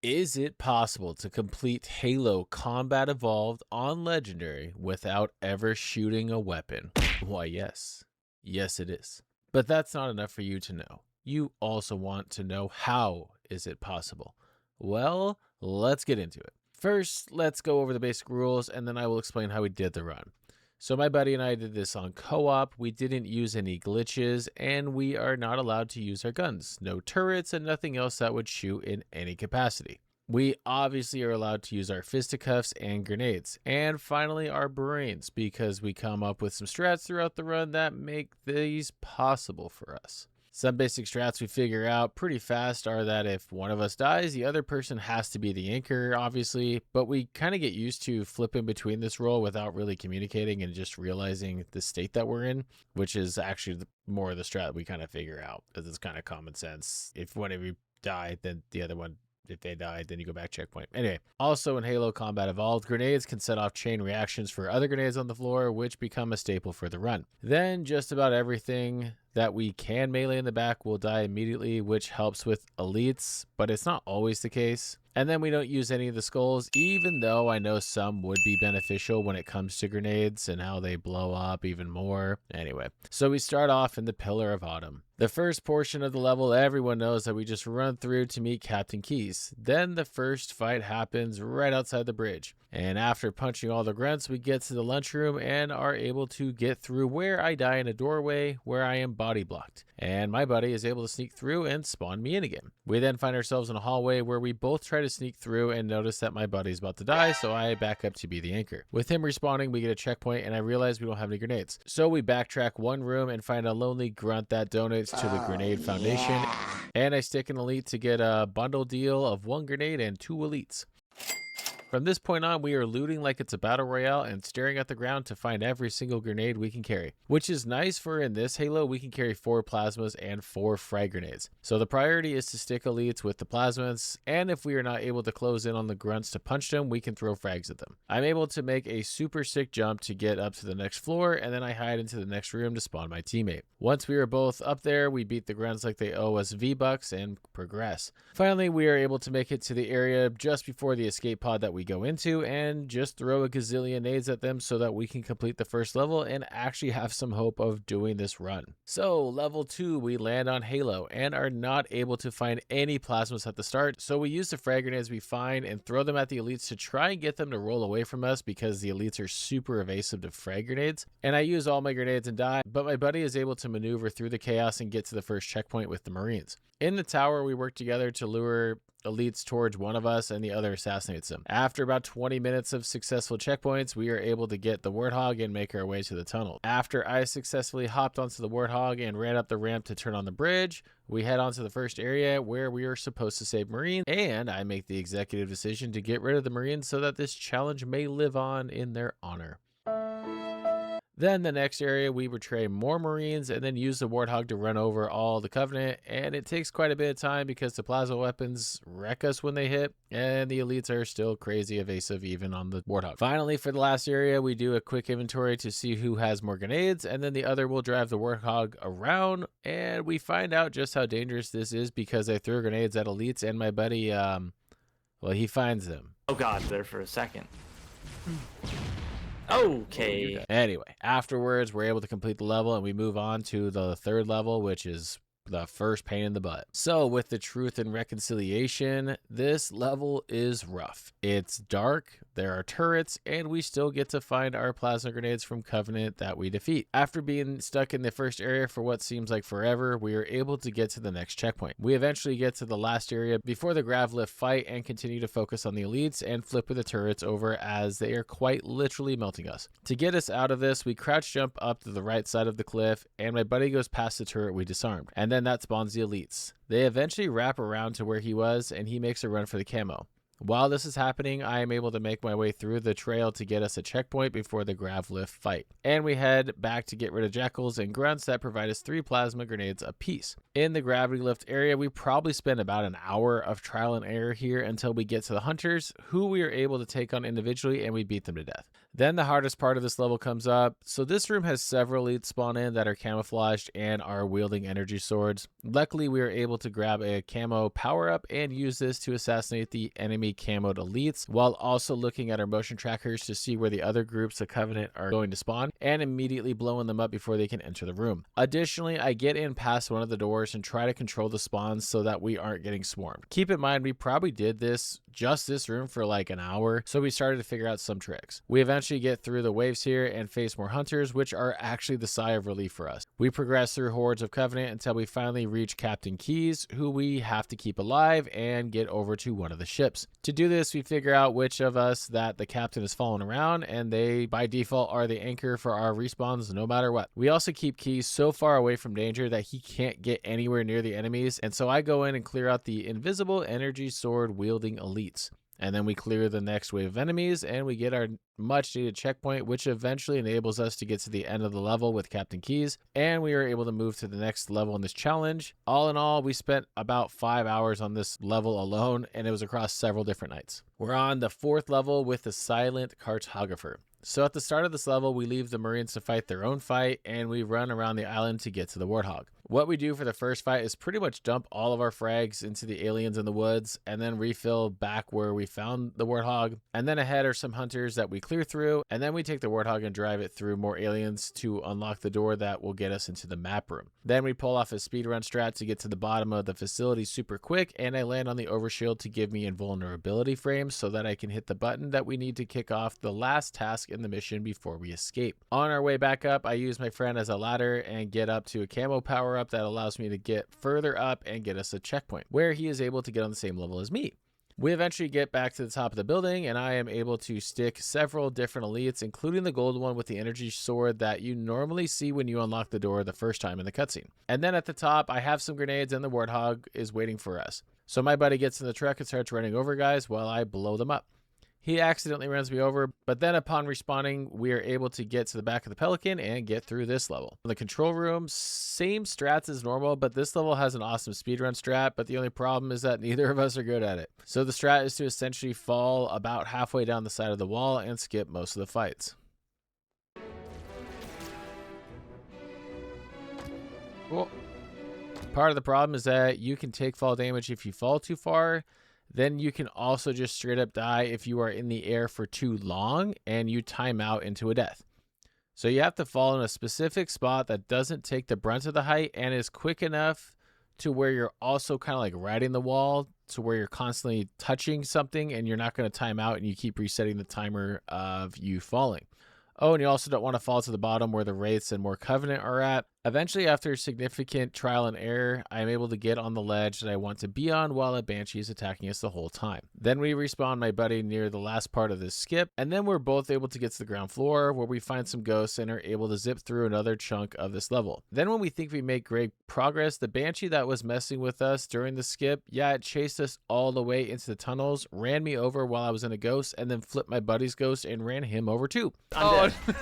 Is it possible to complete Halo Combat Evolved on Legendary without ever shooting a weapon? Why, yes. Yes, it is. But that's not enough for you to know. You also want to know how is it possible? Well, let's get into it. First, let's go over the basic rules, and then I will explain how we did the run. So my buddy and I did this on co-op. We didn't use any glitches, and we are not allowed to use our guns. No turrets and nothing else that would shoot in any capacity. We obviously are allowed to use our fisticuffs and grenades. And finally, our brains, because we come up with some strats throughout the run that make these possible for us. Some basic strats we figure out pretty fast are that if one of us dies, the other person has to be the anchor, obviously, but we kind of get used to flipping between this role without really communicating and just realizing the state that we're in, which is actually more of the strat we kind of figure out, because it's kind of common sense. If one of you die, then the other one, if they died, then you go back checkpoint. Anyway, also in Halo Combat Evolved, grenades can set off chain reactions for other grenades on the floor, which become a staple for the run. Then just about everything that we can melee in the back will die immediately, which helps with elites, but it's not always the case. And then we don't use any of the skulls, even though I know some would be beneficial when it comes to grenades and how they blow up even more. Anyway, so we start off in the Pillar of Autumn. The first portion of the level, everyone knows that we just run through to meet Captain Keyes. Then the first fight happens right outside the bridge. And after punching all the grunts, we get to the lunchroom and are able to get through where I die in a doorway where I am body blocked. And my buddy is able to sneak through and spawn me in again. We then find ourselves in a hallway where we both try to sneak through and notice that my buddy's about to die, so I back up to be the anchor. With him respawning, we get a checkpoint and I realize we don't have any grenades. So we backtrack one room and find a lonely grunt that donates to the Grenade Foundation. And I stick an elite to get a bundle deal of 1 grenade and 2 elites. From this point on, we are looting like it's a battle royale and staring at the ground to find every single grenade we can carry, which is nice for in this Halo, we can carry 4 plasmas and 4 frag grenades. So the priority is to stick elites with the plasmas, and if we are not able to close in on the grunts to punch them, we can throw frags at them. I'm able to make a super sick jump to get up to the next floor, and then I hide into the next room to spawn my teammate. Once we are both up there, we beat the grunts like they owe us V-Bucks and progress. Finally, we are able to make it to the area just before the escape pod that we go into and just throw a gazillion nades at them so that we can complete the first level and actually have some hope of doing this run. So level 2, we land on Halo and are not able to find any plasmas at the start, so we use the frag grenades we find and throw them at the elites to try and get them to roll away from us because the elites are super evasive to frag grenades. And I use all my grenades and die, but my buddy is able to maneuver through the chaos and get to the first checkpoint with the Marines. In the tower, we work together to lure elites towards one of us and the other assassinates them. After about 20 minutes of successful checkpoints, we are able to get the Warthog and make our way to the tunnel. After I successfully hopped onto the Warthog and ran up the ramp to turn on the bridge, we head on to the first area where we are supposed to save Marines, and I make the executive decision to get rid of the Marines so that this challenge may live on in their honor. Then the next area, we betray more Marines and then use the Warthog to run over all the Covenant, and it takes quite a bit of time because the plasma weapons wreck us when they hit, and the elites are still crazy evasive even on the Warthog. Finally, for the last area, we do a quick inventory to see who has more grenades, and then the other will drive the Warthog around, and we find out just how dangerous this is because I threw grenades at elites, and my buddy, well, he finds them. Oh god, there for a second. Okay. Anyway, afterwards, we're able to complete the level and we move on to the 3rd level, which is the first pain in the butt. So with the Truth and Reconciliation, this level is rough. It's dark, there are turrets, and we still get to find our plasma grenades from Covenant that we defeat. After being stuck in the first area for what seems like forever, we are able to get to the next checkpoint. We eventually get to the last area before the Gravlift fight and continue to focus on the elites and flip with the turrets over as they are quite literally melting us. To get us out of this, we crouch jump up to the right side of the cliff, and my buddy goes past the turret we disarmed, and then that spawns the elites. They eventually wrap around to where he was, and he makes a run for the camo. While this is happening, I am able to make my way through the trail to get us a checkpoint before the grav lift fight. And we head back to get rid of jackals and grunts that provide us 3 plasma grenades apiece. In the gravity lift area, we probably spend about an hour of trial and error here until we get to the hunters, who we are able to take on individually, and we beat them to death. Then the hardest part of this level comes up. So this room has several elites spawn in that are camouflaged and are wielding energy swords. Luckily, we are able to grab a camo power-up and use this to assassinate the enemy camoed elites, while also looking at our motion trackers to see where the other groups of Covenant are going to spawn and immediately blowing them up before they can enter the room. Additionally, I get in past one of the doors and try to control the spawns so that we aren't getting swarmed. Keep in mind, we probably did this room for like an hour, so we started to figure out some tricks. We eventually get through the waves here and face more hunters, which are actually the sigh of relief for us. We progress through hordes of Covenant until we finally reach Captain Keyes, who we have to keep alive and get over to one of the ships. To do this, we figure out which of us that the captain is following around, and they by default are the anchor for our respawns no matter what. We also keep Keyes so far away from danger that he can't get anywhere near the enemies, and so I go in and clear out the invisible energy sword wielding elites. And then we clear the next wave of enemies and we get our much needed checkpoint, which eventually enables us to get to the end of the level with Captain Keyes, and we are able to move to the next level in this challenge. All in all, we spent about 5 hours on this level alone, and it was across several different nights. We're on the 4th level with the Silent Cartographer. So at the start of this level, we leave the Marines to fight their own fight, and we run around the island to get to the Warthog. What we do for the first fight is pretty much dump all of our frags into the aliens in the woods, and then refill back where we found the Warthog. And then ahead are some hunters that we clear through, and then we take the Warthog and drive it through more aliens to unlock the door that will get us into the map room. Then we pull off a speedrun strat to get to the bottom of the facility super quick, and I land on the overshield to give me invulnerability frames so that I can hit the button that we need to kick off the last task in the mission before we escape. On our way back up, I use my friend as a ladder and get up to a camo power up that allows me to get further up and get us a checkpoint where he is able to get on the same level as me. We eventually get back to the top of the building, and I am able to stick several different elites, including the gold one with the energy sword that you normally see when you unlock the door the first time in the cutscene. And then at the top, I have some grenades and the Warthog is waiting for us. So my buddy gets in the truck and starts running over guys while I blow them up. He accidentally runs me over, but then upon respawning, we are able to get to the back of the Pelican and get through this level. In the control room, same strats as normal, but this level has an awesome speedrun strat, but the only problem is that neither of us are good at it. So the strat is to essentially fall about halfway down the side of the wall and skip most of the fights. Cool. Part of the problem is that you can take fall damage if you fall too far. Then you can also just straight up die if you are in the air for too long and you time out into a death. So you have to fall in a specific spot that doesn't take the brunt of the height and is quick enough to where you're also kind of like riding the wall to where you're constantly touching something and you're not going to time out and you keep resetting the timer of you falling. Oh, and you also don't want to fall to the bottom where the Wraiths and more Covenant are at. Eventually, after significant trial and error, I am able to get on the ledge that I want to be on while a Banshee is attacking us the whole time. Then we respawn my buddy near the last part of this skip, and then we're both able to get to the ground floor where we find some ghosts and are able to zip through another chunk of this level. Then when we think we make great progress, the Banshee that was messing with us during the skip, it chased us all the way into the tunnels, ran me over while I was in a ghost, and then flipped my buddy's ghost and ran him over too. I'm dead.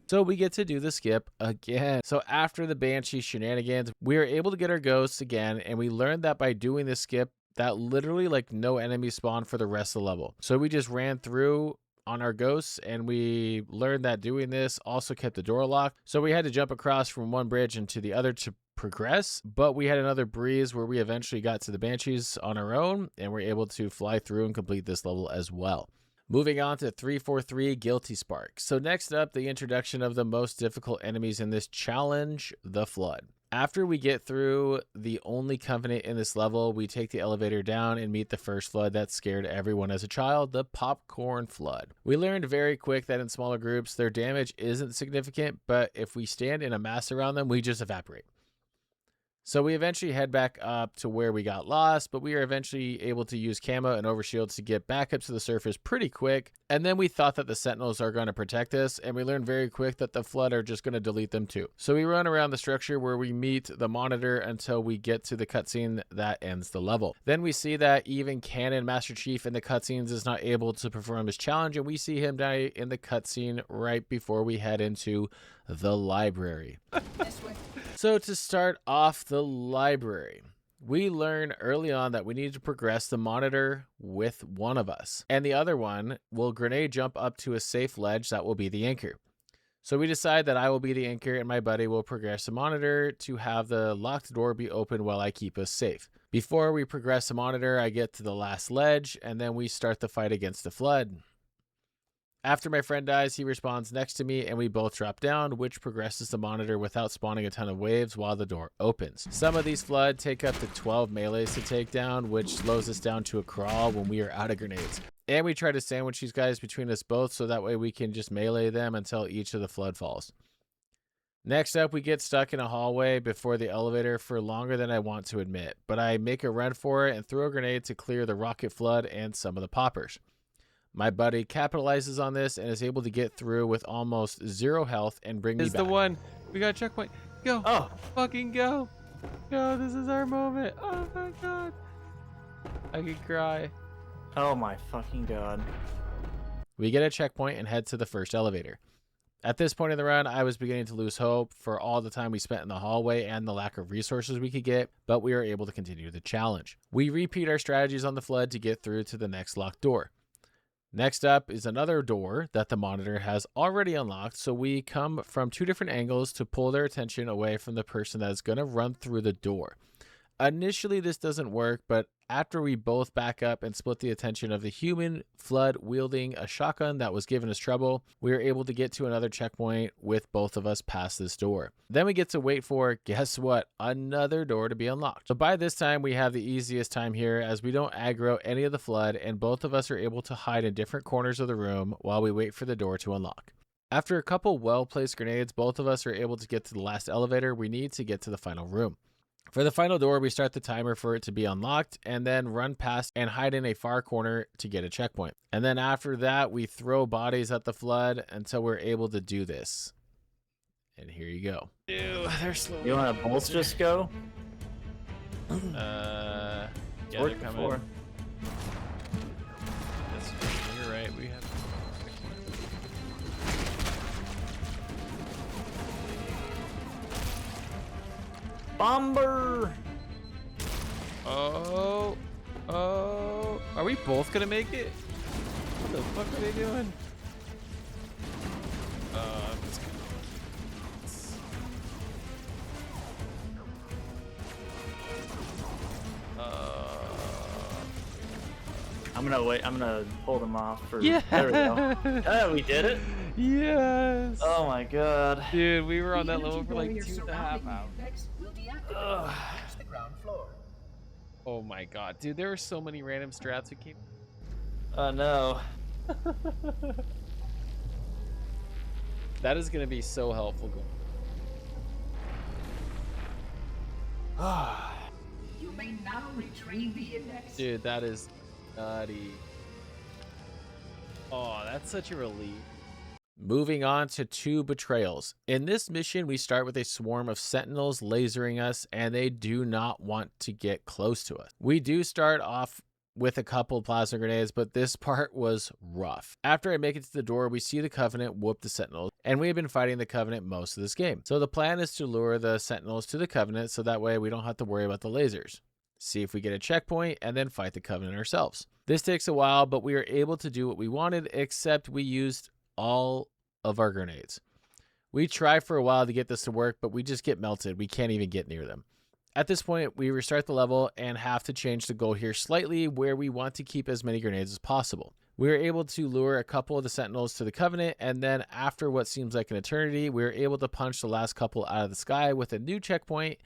So we get to do the skip again. So after the Banshee shenanigans, we are able to get our ghosts again, and we learned that by doing this skip, that literally like no enemies spawn for the rest of the level. So we just ran through on our ghosts, and we learned that doing this also kept the door locked. So we had to jump across from one bridge into the other to progress, but we had another breeze where we eventually got to the Banshees on our own, and we're able to fly through and complete this level as well. Moving on to 343 Guilty Spark. So next up, the introduction of the most difficult enemies in this challenge, the Flood. After we get through the only Covenant in this level, we take the elevator down and meet the first Flood that scared everyone as a child, the Popcorn Flood. We learned very quick that in smaller groups, their damage isn't significant, but if we stand in a mass around them, we just evaporate. So we eventually head back up to where we got lost, but we are eventually able to use camo and overshields to get back up to the surface pretty quick. And then we thought that the sentinels are going to protect us, and we learned very quick that the flood are just going to delete them too. So we run around the structure where we meet the monitor until we get to the cutscene that ends the level. Then we see that even Canon Master Chief in the cutscenes is not able to perform his challenge, and we see him die in the cutscene right before we head into the library. So to start off the library, we learn early on that we need to progress the monitor with one of us, and the other one will grenade jump up to a safe ledge that will be the anchor. So we decide that I will be the anchor and my buddy will progress the monitor to have the locked door be open while I keep us safe. Before we progress the monitor, I get to the last ledge, and then we start the fight against the flood. After my friend dies, he respawns next to me and we both drop down, which progresses the monitor without spawning a ton of waves while the door opens. Some of these flood take up to 12 melees to take down, which slows us down to a crawl when we are out of grenades. And we try to sandwich these guys between us both so that way we can just melee them until each of the flood falls. Next up, we get stuck in a hallway before the elevator for longer than I want to admit, but I make a run for it and throw a grenade to clear the rocket flood and some of the poppers. My buddy capitalizes on this and is able to get through with almost 0 health and bring me back. This is the one. We got a checkpoint. Go. Oh, Fucking go. Go. This is our moment. Oh my god. I could cry. oh my fucking god. We get a checkpoint and head to the first elevator. At this point in the run, I was beginning to lose hope for all the time we spent in the hallway and the lack of resources we could get, but we were able to continue the challenge. We repeat our strategies on the flood to get through to the next locked door. Next up is another door that the monitor has already unlocked, so we come from 2 different angles to pull their attention away from the person that is going to run through the door. Initially, this doesn't work, but after we both back up and split the attention of the human flood wielding a shotgun that was giving us trouble, we were able to get to another checkpoint with both of us past this door. Then we get to wait for, guess what, another door to be unlocked. So by this time, we have the easiest time here as we don't aggro any of the flood and both of us are able to hide in different corners of the room while we wait for the door to unlock. After a couple well-placed grenades, both of us are able to get to the last elevator we need to get to the final room. For the final door, we start the timer for it to be unlocked and then run past and hide in a far corner to get a checkpoint. And then after that, we throw bodies at the flood until we're able to do this. And here you go. Ew, they're slow. You want to bolts just go? Yeah, Or they're coming. before. You're right. We have. Bomber! Oh. Are we both gonna make it? What the fuck are they doing? I'm just gonna... I'm gonna wait. I'm gonna hold him off for. Yeah. There we go. Oh, we did it. Yes. Oh my god. Dude, we were on that level for like 2.5 hours. Ugh. Oh my god, dude, there were so many random strats we came. Oh no. That is gonna be so helpful. You may now retrieve the index. Dude, that is nutty. Oh, that's such a relief. Moving on to 2 betrayals. In this mission, we start with a swarm of sentinels lasering us, and they do not want to get close to us. We do start off with a couple plasma grenades, but this part was rough. After I make it to the door, we see the Covenant whoop the sentinels, and we have been fighting the Covenant most of this game. So the plan is to lure the sentinels to the Covenant so that way we don't have to worry about the lasers. See if we get a checkpoint, and then fight the Covenant ourselves. This takes a while, but we are able to do what we wanted, except we used all of our grenades. We try for a while to get this to work, but we just get melted. We can't even get near them. At this point, we restart the level and have to change the goal here slightly where we want to keep as many grenades as possible. We were able to lure a couple of the sentinels to the Covenant, and then after what seems like an eternity, we were able to punch the last couple out of the sky with a new checkpoint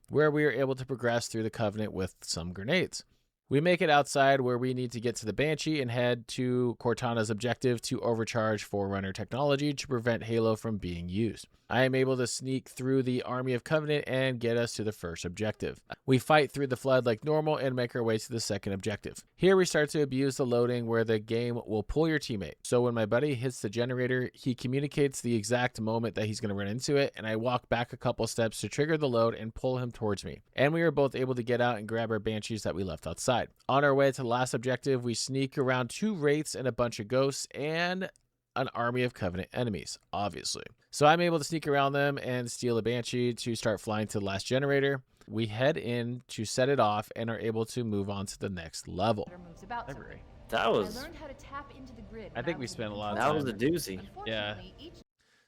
where we were able to progress through the Covenant with some grenades. We make it outside where we need to get to the Banshee and head to Cortana's objective to overcharge Forerunner technology to prevent Halo from being used. I am able to sneak through the army of Covenant and get us to the first objective. We fight through the flood like normal and make our way to the second objective. Here we start to abuse the loading where the game will pull your teammate. So when my buddy hits the generator, he communicates the exact moment that he's going to run into it, and I walk back a couple steps to trigger the load and pull him towards me. And we are both able to get out and grab our Banshees that we left outside. On our way to the last objective, we sneak around 2 Wraiths and a bunch of Ghosts and an army of Covenant enemies, obviously. So I'm able to sneak around them and steal a Banshee to start flying to the last generator. We head in to set it off and are able to move on to the next level. Moves about some Library. way. That I was learned how to tap into the grid. I when think we was spent a in lot of that time. was a doozy. Yeah. Unfortunately, each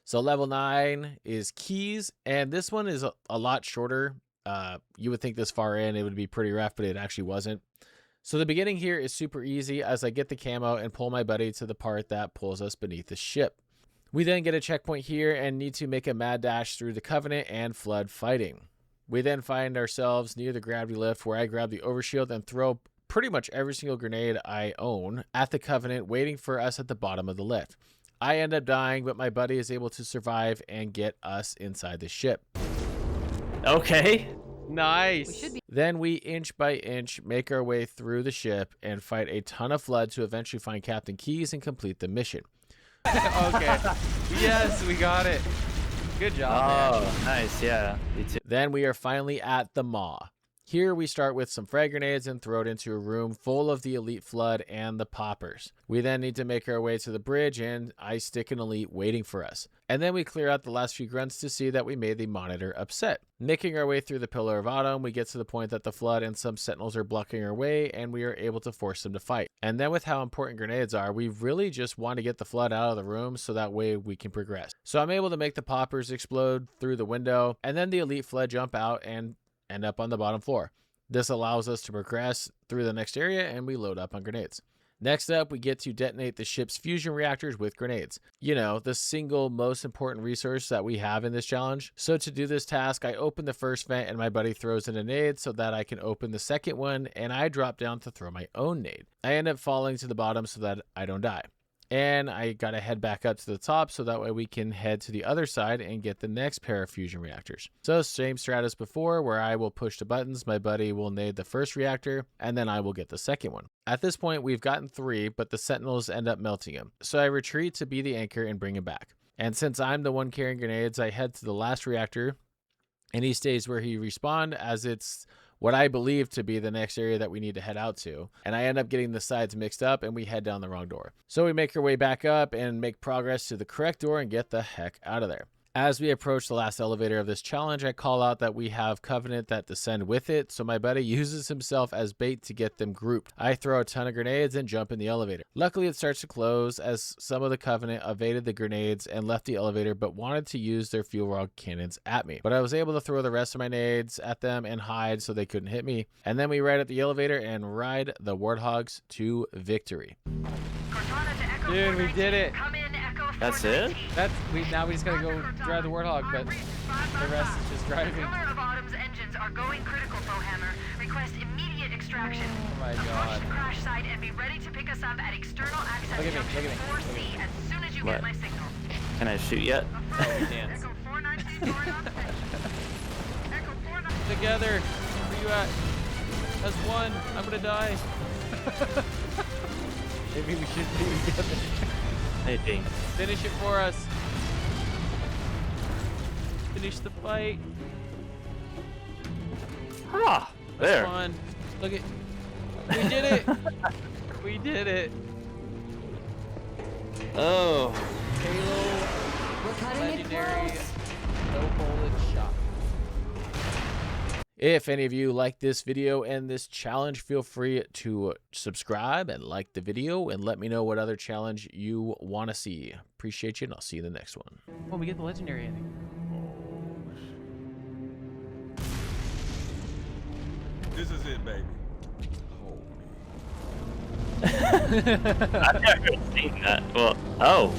So level 9 is Keys, and this one is a lot shorter. You would think this far in it would be pretty rough, but it actually wasn't. So the beginning here is super easy as I get the camo and pull my buddy to the part that pulls us beneath the ship. We then get a checkpoint here and need to make a mad dash through the Covenant and Flood fighting. We then find ourselves near the gravity lift where I grab the overshield and throw pretty much every single grenade I own at the Covenant waiting for us at the bottom of the lift. I end up dying, but my buddy is able to survive and get us inside the ship. Okay. Nice. we should be Then we inch by inch make our way through the ship and fight a ton of Flood to eventually find Captain Keys and complete the mission. Okay. Yes, we got it. Good job, man. Oh, nice. Yeah. Me too. Then we are finally at the Maw. Here we start with some frag grenades and throw it into a room full of the Elite Flood and the Poppers. We then need to make our way to the bridge and I stick an Elite waiting for us. And then we clear out the last few grunts to see that we made the monitor upset. Making our way through the Pillar of Autumn, we get to the point that the Flood and some Sentinels are blocking our way and we are able to force them to fight. And then with how important grenades are, we really just want to get the Flood out of the room so that way we can progress. So I'm able to make the Poppers explode through the window and then the Elite Flood jump out and end up on the bottom floor. This allows us to progress through the next area and we load up on grenades. Next up, we get to detonate the ship's fusion reactors with grenades. You know, the single most important resource that we have in this challenge. So to do this task, I open the first vent and my buddy throws in a nade so that I can open the second one and I drop down to throw my own nade. I end up falling to the bottom so that I don't die. And I gotta head back up to the top so that way we can head to the other side and get the next pair of fusion reactors. So same strat as before where I will push the buttons, my buddy will nade the first reactor, and then I will get the second one. At this point we've gotten 3, but the Sentinels end up melting him. So I retreat to be the anchor and bring him back. And since I'm the one carrying grenades, I head to the last reactor and he stays where he respawned as it's what I believe to be the next area that we need to head out to. And I end up getting the sides mixed up and we head down the wrong door. So we make our way back up and make progress to the correct door and get the heck out of there. As we approach the last elevator of this challenge, I call out that we have Covenant that descend with it, so my buddy uses himself as bait to get them grouped. I throw a ton of grenades and jump in the elevator. Luckily, it starts to close as some of the Covenant evaded the grenades and left the elevator but wanted to use their fuel rod cannons at me. But I was able to throw the rest of my nades at them and hide so they couldn't hit me. And then we ride up the elevator and ride the Warthogs to victory. Dude, we did it. That's it? Now we just gotta go drive the Warthog, but the rest is just driving. Pillar of Autumn's engines are going critical, Bowhammer. Request immediate extraction. Oh my Approach god. the crash site and be ready to pick us up at external access Look at me, junction look at me, 4C as soon as you What? get my signal. Can I shoot yet? we can't. Echo 492 going on station. Echo 492. Together. Where you at? As one. I'm gonna die. Maybe we should be together. Hey, Ding. Finish it for us. Finish the fight. Ah, there. Come on. Look at. We did it. We did it. Oh. Halo. Legendary. No bullet shot. If any of you like this video and this challenge, feel free to subscribe and like the video and let me know what other challenge you want to see. Appreciate you, and I'll see you in the next one. Oh, we get the legendary ending. This is it, baby. I've never seen that. Well, oh.